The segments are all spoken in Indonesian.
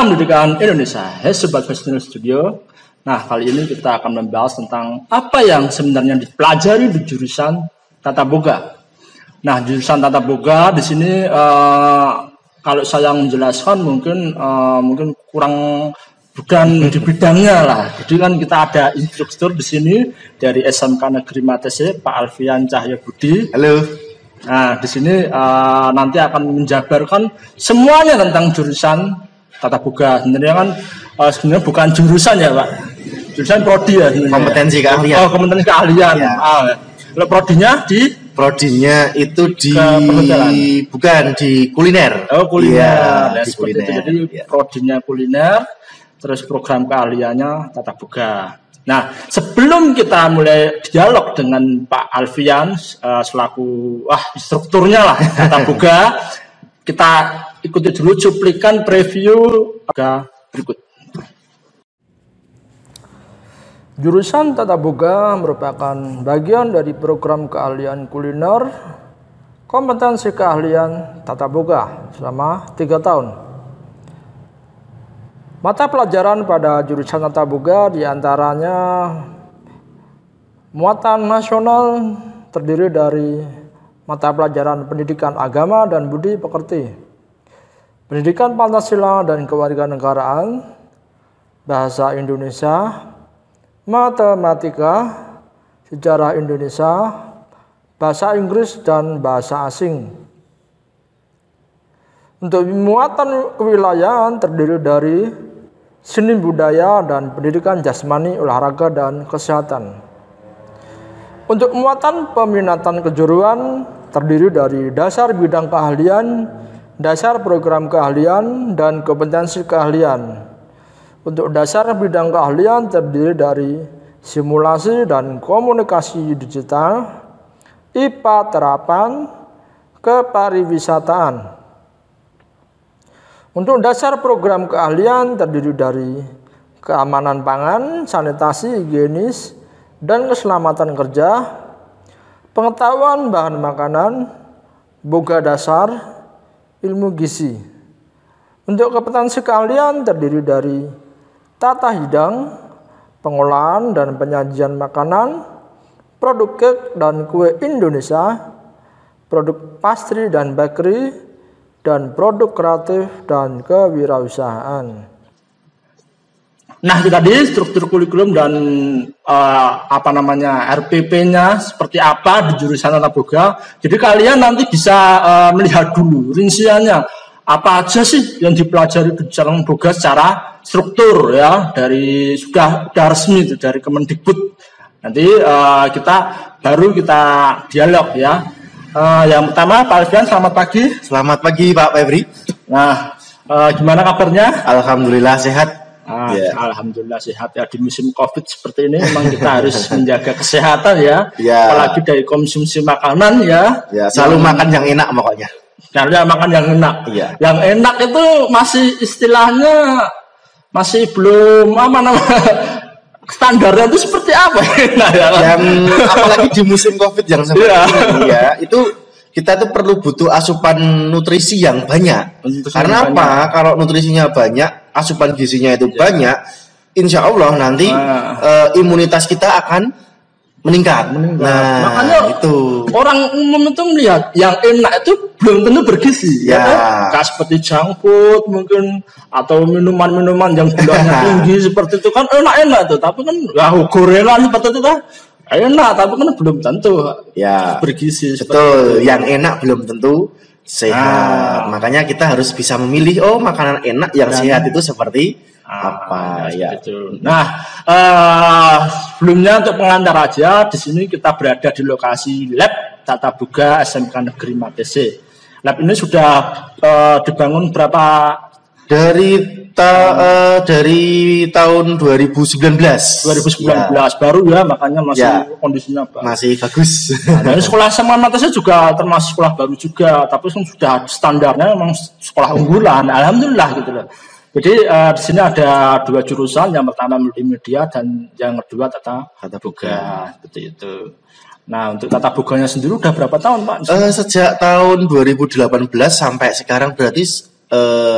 Salam Pendidikan Indonesia. Hai Sobat Festival Studio. Nah, kali ini kita akan membahas tentang apa yang sebenarnya dipelajari di jurusan Tata Boga. Nah, jurusan Tata Boga di sini kalau saya menjelaskan mungkin kurang bukan di bidangnya lah. Jadi kan kita ada instruktur di sini dari SMK Negeri Matese, Pak Alfian Cahya Budi. Halo. Nah, di sini nanti akan menjabarkan semuanya tentang jurusan Tata Boga. Sebenarnya kan sebenarnya bukan jurusan ya, Pak. Jurusan prodi ya. Kompetensi keahlian. Oh, kompetensi keahlian. Ya. Kalau prodinya prodinya itu bukan di kuliner. Oh, kuliner. Ya, di kuliner. Itu. Jadi prodinya kuliner, terus program keahliannya Tata Boga. Nah, sebelum kita mulai dialog dengan Pak Alfian selaku instrukturnya lah Tata Boga, kita ikuti dulu cuplikan preview berikut. Jurusan Tata Boga merupakan bagian dari program keahlian kuliner, kompetensi keahlian Tata Boga selama 3 tahun. Mata pelajaran pada jurusan Tata Boga diantaranya muatan nasional terdiri dari mata pelajaran pendidikan agama dan budi pekerti, pendidikan Pancasila dan kewarganegaraan, bahasa Indonesia, matematika, sejarah Indonesia, bahasa Inggris dan bahasa asing. Untuk muatan kewilayahan terdiri dari seni budaya dan pendidikan jasmani, olahraga dan kesehatan. Untuk muatan peminatan kejuruan terdiri dari dasar bidang keahlian, dasar program keahlian, dan kompetensi keahlian. Untuk dasar bidang keahlian terdiri dari simulasi dan komunikasi digital, IPA terapan, kepariwisataan. Untuk dasar program keahlian terdiri dari keamanan pangan, sanitasi, higienis, dan keselamatan kerja, pengetahuan bahan makanan, boga dasar, ilmu gizi. Untuk kompetensi keahlian terdiri dari tata hidang, pengolahan dan penyajian makanan, produk cake dan kue Indonesia, produk pastry dan bakery, dan produk kreatif dan kewirausahaan. Nah, itu tadi struktur kurikulum dan RPP-nya seperti apa di jurusan Tata Boga. Jadi kalian nanti bisa melihat dulu rinciannya apa aja sih yang dipelajari di jurusan Boga secara struktur ya, dari sudah resmi itu dari Kemendikbud. Nanti kita dialog ya. Yang pertama Pak Alfian, selamat pagi. Selamat pagi Pak Febri. Nah, gimana kabarnya? Alhamdulillah sehat. Alhamdulillah sehat ya, di musim COVID seperti ini memang kita harus menjaga kesehatan ya. Apalagi dari konsumsi makanan ya. Selalu makan yang enak pokoknya. Caranya makan yang enak. Yang enak itu masih istilahnya masih belum standarnya itu seperti apa? Yang apalagi di musim COVID yang seperti ini ya, itu kita tuh butuh asupan nutrisi yang banyak. Karena apa? Kalau nutrisinya banyak, asupan gizinya itu banyak, insya Allah nanti imunitas kita akan meningkat. Nah, makanya itu orang umum itu melihat yang enak itu belum tentu bergizi. Kayak seperti junk food mungkin atau minuman-minuman yang gulanya tinggi seperti itu kan enak-enak tuh, tapi kan gorengan seperti itu kan enak, tapi kan belum tentu bergizi. Betul, yang enak belum tentu sehat. Makanya kita harus bisa memilih makanan enak yang sehat itu seperti apa ya. Nah, sebelumnya untuk pengantar aja, di sini kita berada di lokasi lab Tata Boga SMK Negeri Matese. Lab ini sudah dibangun berapa? Dari tahun 2019 baru ya, makanya masih kondisinya bagus. Masih bagus. Nah, sekolah SMA Matese juga termasuk sekolah baru juga, tapi sudah standarnya memang sekolah unggulan, alhamdulillah gitu loh. Jadi di sini ada 2 jurusan, yang pertama multimedia dan yang kedua Tata Boga, seperti itu. Nah, untuk Tata Boganya sendiri udah berapa tahun, Pak? Sejak tahun 2018 sampai sekarang berarti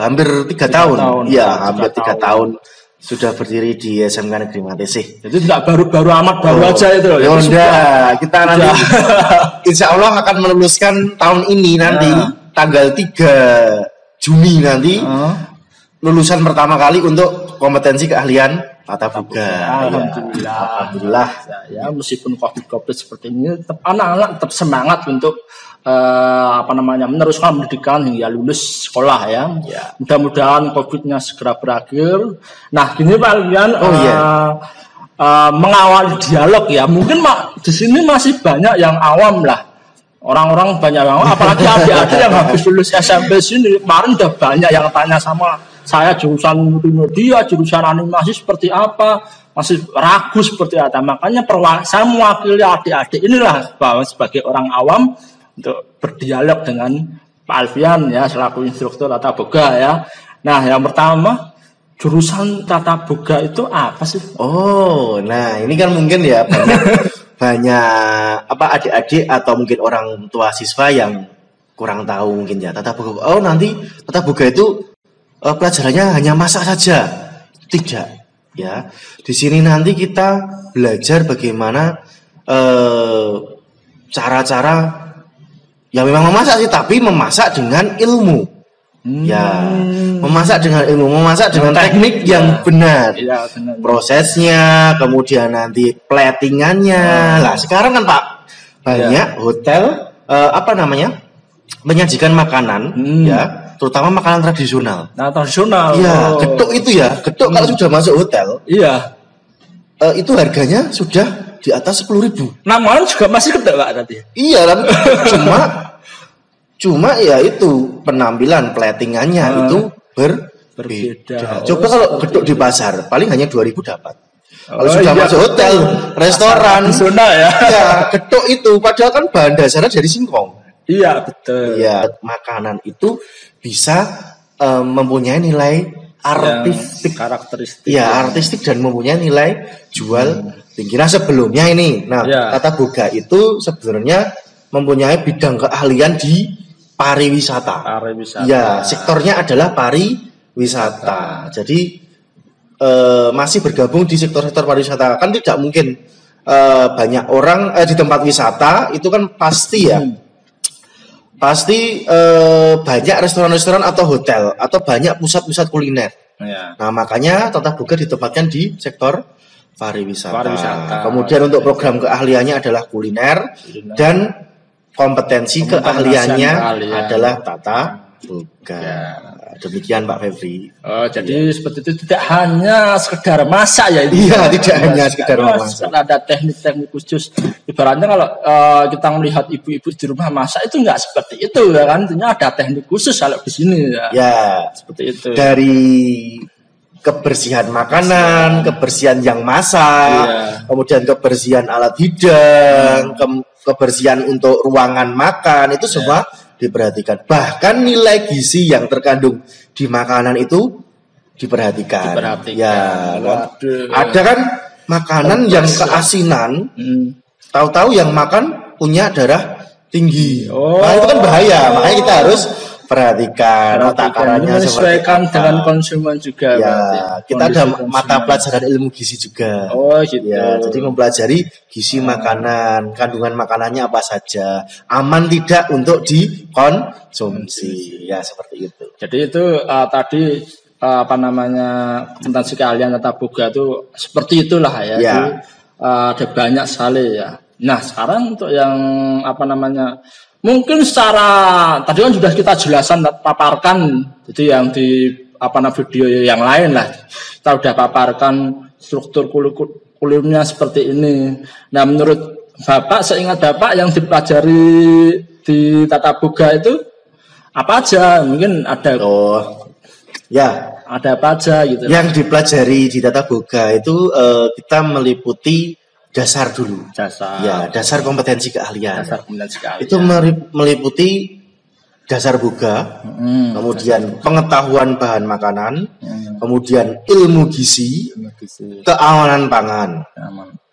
hampir 3 tahun. Iya, hampir 3 tahun sudah berdiri di SMK Negeri Matesih. Jadi tidak baru-baru amat aja itu. Ya udah, kita nanti insya Allah akan meluluskan tahun ini nanti tanggal 3 Juni nanti lulusan pertama kali untuk kompetensi keahlian tata boga. Alhamdulillah. Ya, meskipun COVID seperti ini, tetap anak-anak tetap semangat untuk meneruskan pendidikan hingga lulus sekolah ya. Mudah-mudahan COVID-nya segera berakhir. Nah, gini Pak Alfian, mengawali dialog ya. Mungkin di sini masih banyak yang awam lah. Orang-orang banyak yang awam, apalagi adik-adik yang habis lulus SMP sini. Kemarin udah banyak yang tanya sama saya jurusan multimedia, jurusan animasi seperti apa, masih ragu seperti apa. Makanya saya mewakili adik-adik inilah bahwa sebagai orang awam untuk berdialog dengan Pak Alfian ya selaku instruktur tata boga ya. Nah, yang pertama, jurusan tata boga itu apa sih? Oh, nah ini kan mungkin ya banyak adik-adik atau mungkin orang tua siswa yang kurang tahu mungkin ya tata boga. Oh, nanti tata boga itu pelajarannya hanya masak saja. Tidak ya. Di sini nanti kita belajar bagaimana cara-cara ya memang memasak sih, tapi memasak dengan ilmu. Ya, memasak dengan ilmu, memasak dengan teknik yang benar. Ya, benar. Prosesnya, kemudian nanti platingannya. Lah, sekarang kan Pak banyak hotel menyajikan makanan ya, terutama makanan tradisional. Nah, tradisional. Iya, getuk itu ya. Getuk kalau sudah masuk hotel. Iya. Itu harganya sudah di atas 10.000. Namanya juga masih getuk Pak tadi. Iya, tapi cuma ya itu penampilan platingannya itu berbeda. Coba kalau getuk di pasar paling hanya 2.000 dapat. Kalau sudah masuk hotel, restoran, ya. Ya, getuk itu padahal kan bahan dasarnya dari singkong. Iya, betul. Ya, makanan itu bisa mempunyai nilai artistik, karakteristik. Ya, artistik dan mempunyai nilai jual tinggi. Nah, sebelumnya ini, tata boga itu sebenarnya mempunyai bidang keahlian di pariwisata. Ya, sektornya adalah pariwisata. Jadi masih bergabung di sektor-sektor pariwisata. Kan tidak mungkin banyak orang di tempat wisata itu kan pasti ya. Pasti banyak restoran-restoran atau hotel atau banyak pusat-pusat kuliner. Ya. Nah, makanya tata boga ditempatkan di sektor pariwisata. Kemudian untuk program keahliannya adalah kuliner. Dan kompetensi keahliannya adalah tata boga. Ya. Demikian Pak Febri. Oh, jadi seperti itu, tidak hanya sekedar masak ya. Iya, tidak hanya sekedar masak. Ada teknik-teknik khusus. Ibaratnya kalau kita melihat ibu-ibu di rumah masak itu enggak seperti itu ya kan. Tentunya ada teknik khusus kalau di sini ya. Ya, seperti itu. Dari kebersihan makanan, kebersihan yang masak, kemudian kebersihan alat hidang, kebersihan untuk ruangan makan, itu semua diperhatikan. Bahkan nilai gizi yang terkandung di makanan itu diperhatikan. Ya, ada kan makanan yang keasinan, tahu-tahu yang makan punya darah tinggi. Nah, itu kan bahaya. Makanya kita harus perhatikan takarannya, menyesuaikan dengan konsumen juga. Ya, kita ada mata pelajaran ilmu gizi juga. Oh, gitu. Ya, jadi mempelajari gizi makanan, kandungan makanannya apa saja, aman tidak untuk dikonsumsi. Ya, seperti itu. Jadi itu tadi kompetensi keahlian tata boga itu seperti itulah ya. Jadi, ada banyak sekali ya. Nah, sekarang untuk yang mungkin secara tadi kan sudah kita jelaskan paparkan, jadi yang di video yang lain lah kita sudah paparkan struktur kurikulumnya seperti ini. Nah, menurut Bapak, seingat Bapak yang dipelajari di tata boga itu apa aja? Mungkin ada ada apa aja gitu. Yang dipelajari di tata boga itu kita meliputi dasar dulu. Dasar kompetensi keahlian. Itu meliputi dasar boga, kemudian pengetahuan bahan makanan, kemudian ilmu gizi, keamanan pangan.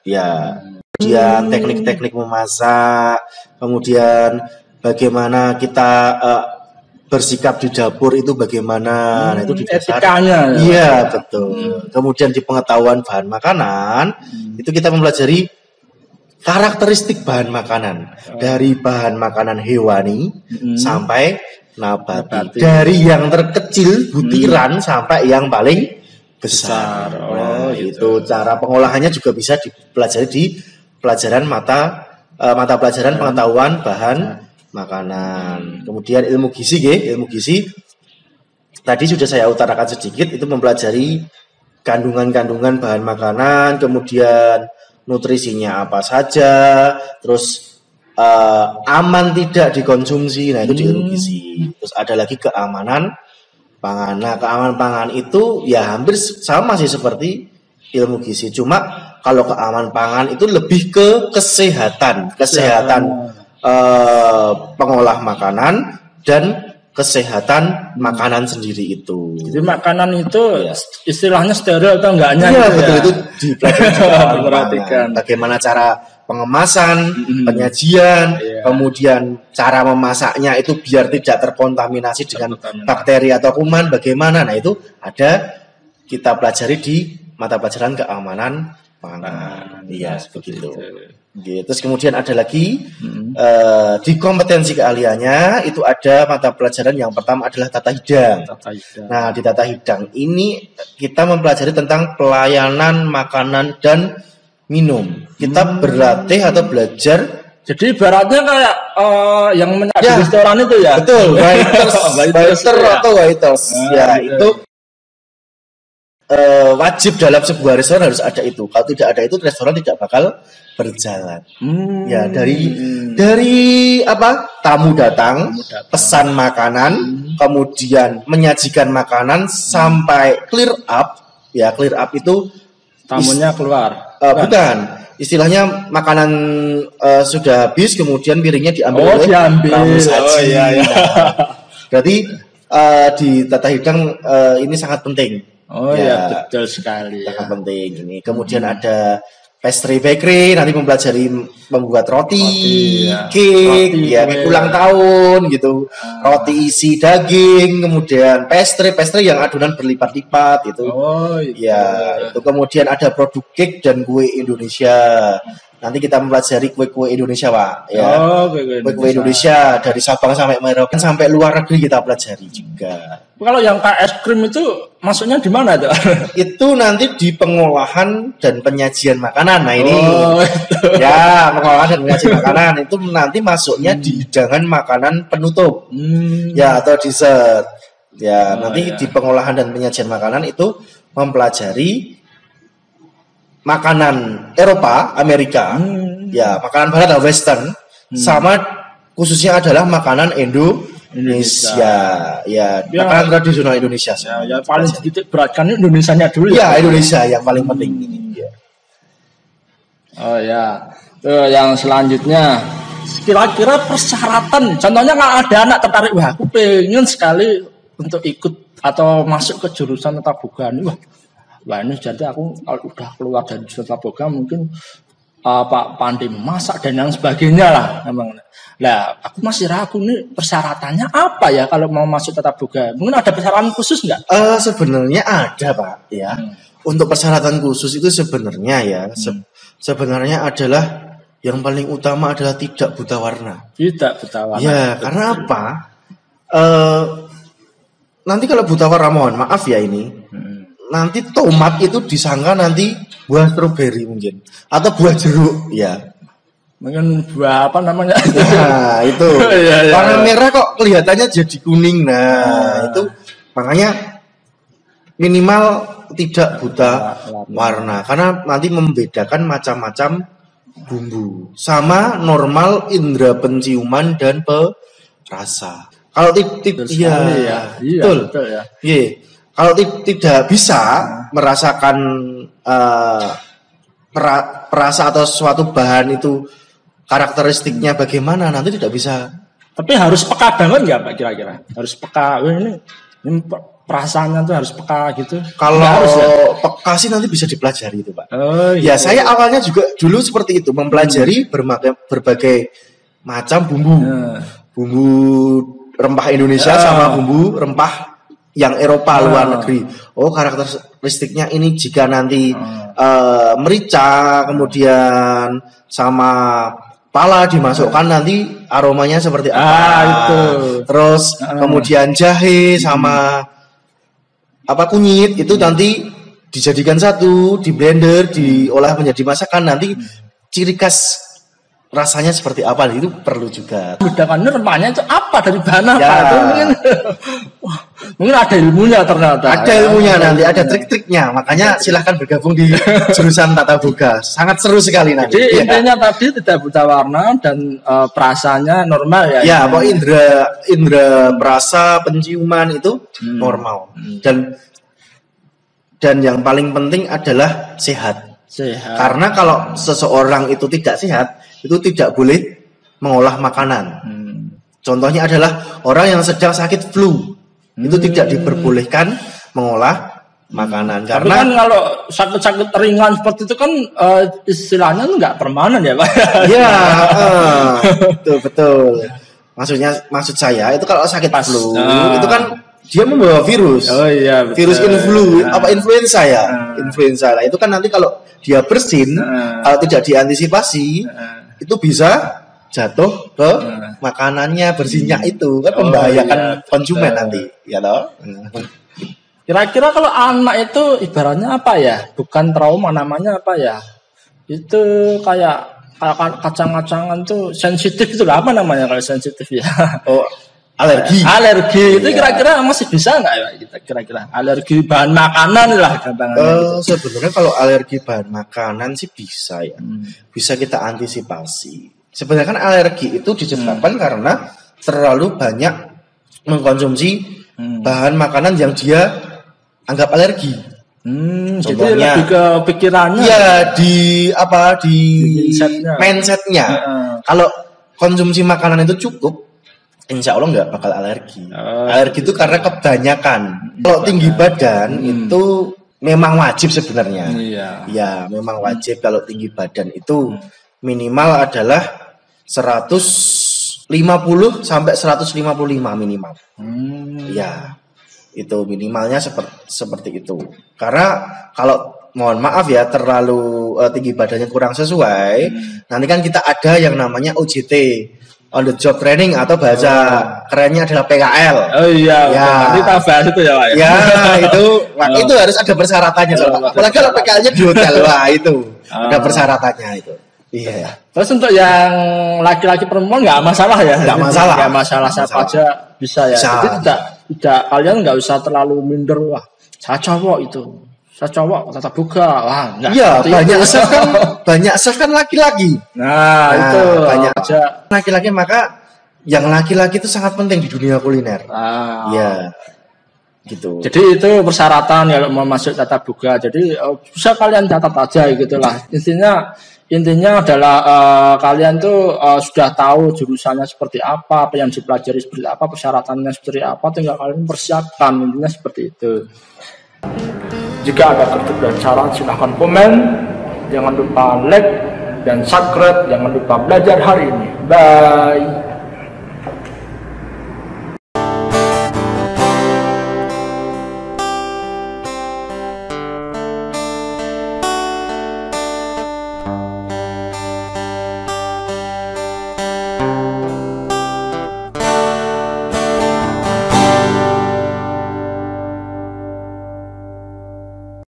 Ya, kemudian teknik-teknik memasak, kemudian bagaimana kita bersikap di dapur itu bagaimana. Nah, itu di etikanya. Iya, betul. Kemudian di pengetahuan bahan makanan, itu kita mempelajari karakteristik bahan makanan. Dari bahan makanan hewani sampai nabati. Dari yang terkecil butiran sampai yang paling besar. Nah, itu cara pengolahannya juga bisa dipelajari di pelajaran mata pelajaran pengetahuan bahan makanan. Kemudian ilmu gizi, ilmu gizi tadi sudah saya utarakan sedikit, itu mempelajari kandungan-kandungan bahan makanan, kemudian nutrisinya apa saja, terus aman tidak dikonsumsi. Nah, itu di ilmu gizi. Terus ada lagi keamanan pangan. Nah, keamanan pangan itu ya hampir sama sih seperti ilmu gizi. Cuma kalau keamanan pangan itu lebih ke kesehatan pengolah makanan dan kesehatan makanan sendiri itu. Jadi makanan itu istilahnya steril atau enggaknya? Iya, betul, itu diperhatikan. Bagaimana cara pengemasan, penyajian, kemudian cara memasaknya itu biar tidak terkontaminasi dengan bakteri atau kuman, bagaimana. Nah, itu ada kita pelajari di mata pelajaran keamanan pangan. Iya, begitu. Terus kemudian ada lagi di kompetensi keahliannya itu ada mata pelajaran yang pertama adalah tata hidang. Nah, di tata hidang ini kita mempelajari tentang pelayanan makanan dan minum. Kita berlatih atau belajar. Jadi ibaratnya kayak yang di restoran itu ya. Betul, waiter atau waiters. Ya, itu wajib dalam sebuah restoran harus ada itu. Kalau tidak ada itu, restoran tidak bakal berjalan. Ya, dari apa? Tamu datang, pesan makanan, kemudian menyajikan makanan sampai clear up. Ya, clear up itu tamunya keluar. Bukan. Istilahnya makanan sudah habis, kemudian piringnya diambil oleh tamu saji. Berarti di tata hidang ini sangat penting. Betul sekali. Sangat penting ini. Kemudian ada pastry bakery, nanti mempelajari membuat roti, cake, ulang tahun gitu. Roti isi daging, kemudian pastry yang adonan berlipat-lipat itu. Itu kemudian ada produk cake dan kue Indonesia. Nanti kita mempelajari kue-kue Indonesia, Pak. Kue-kue Indonesia dari Sabang sampai Merauke sampai luar negeri kita pelajari juga. Kalau yang kayak es krim itu masuknya di mana tuh? Itu nanti di pengolahan dan penyajian makanan. Nah, ini pengolahan dan penyajian makanan itu nanti masuknya di hidangan makanan penutup. Atau dessert. Nanti di pengolahan dan penyajian makanan itu mempelajari makanan Eropa, Amerika, makanan Barat atau Western, sama khususnya adalah makanan Indonesia, makanan tradisional Indonesia. Paling sedikit beratkan Indonesianya dulu. Indonesia yang paling penting ini. Yang selanjutnya, kira-kira persyaratan. Contohnya kalau ada anak tertarik, wah aku pengen sekali untuk ikut atau masuk ke jurusan tata boga ini, wah ini jadi aku kalau udah keluar dari jurusan tata boga mungkin pandai memasak dan yang sebagainya lah. Nah, aku masih ragu nih persyaratannya apa ya kalau mau masuk tata boga. Mungkin ada persyaratan khusus nggak? Sebenarnya ada, Pak. Untuk persyaratan khusus itu sebenarnya sebenarnya adalah yang paling utama adalah tidak buta warna. Tidak buta warna. Karena apa? Nanti kalau buta warna, mohon maaf ya ini. Nanti tomat itu disangka nanti buah stroberi mungkin atau buah jeruk, mungkin buah apa namanya? Nah, itu warna merah kok kelihatannya jadi kuning. Nah, itu makanya minimal tidak buta warna karena nanti membedakan macam-macam bumbu sama normal indera penciuman dan perasa. Kalau betul. Kalau tidak bisa merasakan perasa atau suatu bahan itu karakteristiknya bagaimana, nanti tidak bisa. Tapi harus peka banget nggak, Pak, kira-kira? Harus peka. Ini perasaannya tuh harus peka gitu. Kalau peka sih nanti bisa dipelajari itu, Pak. Saya awalnya juga dulu seperti itu, mempelajari berbagai macam bumbu. Bumbu rempah Indonesia sama bumbu rempah yang Eropa luar negeri. Oh, karakteristiknya ini jika nanti merica kemudian sama pala dimasukkan nanti aromanya seperti apa. Itu. Terus kemudian jahe sama kunyit itu nanti dijadikan satu, di blender, diolah menjadi masakan, nanti ciri khas rasanya seperti apa itu perlu juga. Bedakannya rempahnya itu apa dari bahan apa itu mungkin ada ilmunya ternyata. Ada ilmunya nanti, ada trik-triknya. Makanya silahkan bergabung di jurusan Tata Boga. Sangat seru sekali nanti. Jadi intinya tadi tidak buta warna dan perasanya normal ya. Ya, pokok indera perasa, penciuman itu normal. Dan yang paling penting adalah sehat. Karena kalau seseorang itu tidak sehat, itu tidak boleh mengolah makanan. Contohnya adalah orang yang sedang sakit flu, itu tidak diperbolehkan mengolah makanan. Tapi kan kalau sakit-sakit ringan seperti itu kan istilahnya nggak permanen ya Pak? Iya, betul. Maksud saya itu kalau sakit flu itu kan dia membawa virus. Oh iya, betul. Virus influenza ya. Influenza. Nah, itu kan nanti kalau dia bersin, kalau tidak diantisipasi, itu bisa jatuh ke makanannya, bersinnya itu kan membahayakan konsumen nanti, ya toh. Kira-kira kalau anak itu ibaratnya apa ya? Bukan trauma, namanya apa ya? Itu kayak kacang-kacangan tuh sensitif itu apa namanya kalau sensitif ya? Oh, alergi itu kira-kira masih bisa nggak ya kita kira-kira alergi bahan makanan lah gampangannya sebenarnya kalau alergi bahan makanan sih bisa ya, bisa kita antisipasi. Sebenarnya kan alergi itu disebabkan karena terlalu banyak mengkonsumsi bahan makanan yang dia anggap alergi. Jadi lebih ke pikirannya ya, di mindsetnya. Kalau konsumsi makanan itu cukup, insya Allah nggak bakal alergi. Alergi itu karena kebanyakan. Kalau tinggi badan itu memang wajib sebenarnya. Ya, memang wajib kalau tinggi badan itu minimal adalah 150 sampai 155 minimal. Ya, itu minimalnya seperti itu. Karena kalau mohon maaf ya terlalu tinggi badannya kurang sesuai, nanti kan kita ada yang namanya OJT. On the job training atau bahasa kerennya adalah PKL. Oh iya, ya. Nanti kita bahas itu ya Pak. Ya, itu harus ada persyaratannya. Apalagi kalau PKL-nya di hotel, wah itu ada persyaratannya itu. Iya. Terus untuk yang laki-laki perempuan nggak masalah ya? Nggak masalah. Nggak masalah, siapa aja bisa ya. Bisa. Jadi tidak kalian nggak usah terlalu minder, wah saya cowok itu. Saya cowok Tata Boga, wah enggak. Iya, banyak kan laki-laki. Nah, itu banyak aja laki-laki, maka yang laki-laki itu sangat penting di dunia kuliner. Iya. Gitu. Jadi itu persyaratan ya mau masuk Tata Boga. Jadi bisa kalian catat aja gitulah. Intinya adalah kalian tuh sudah tahu jurusannya seperti apa yang dipelajari seperti apa, persyaratannya seperti apa, tinggal kalian persiapkan. Intinya seperti itu. Jika ada kritik dan saran silahkan komen. Jangan lupa like dan subscribe. Jangan lupa belajar hari ini. Bye.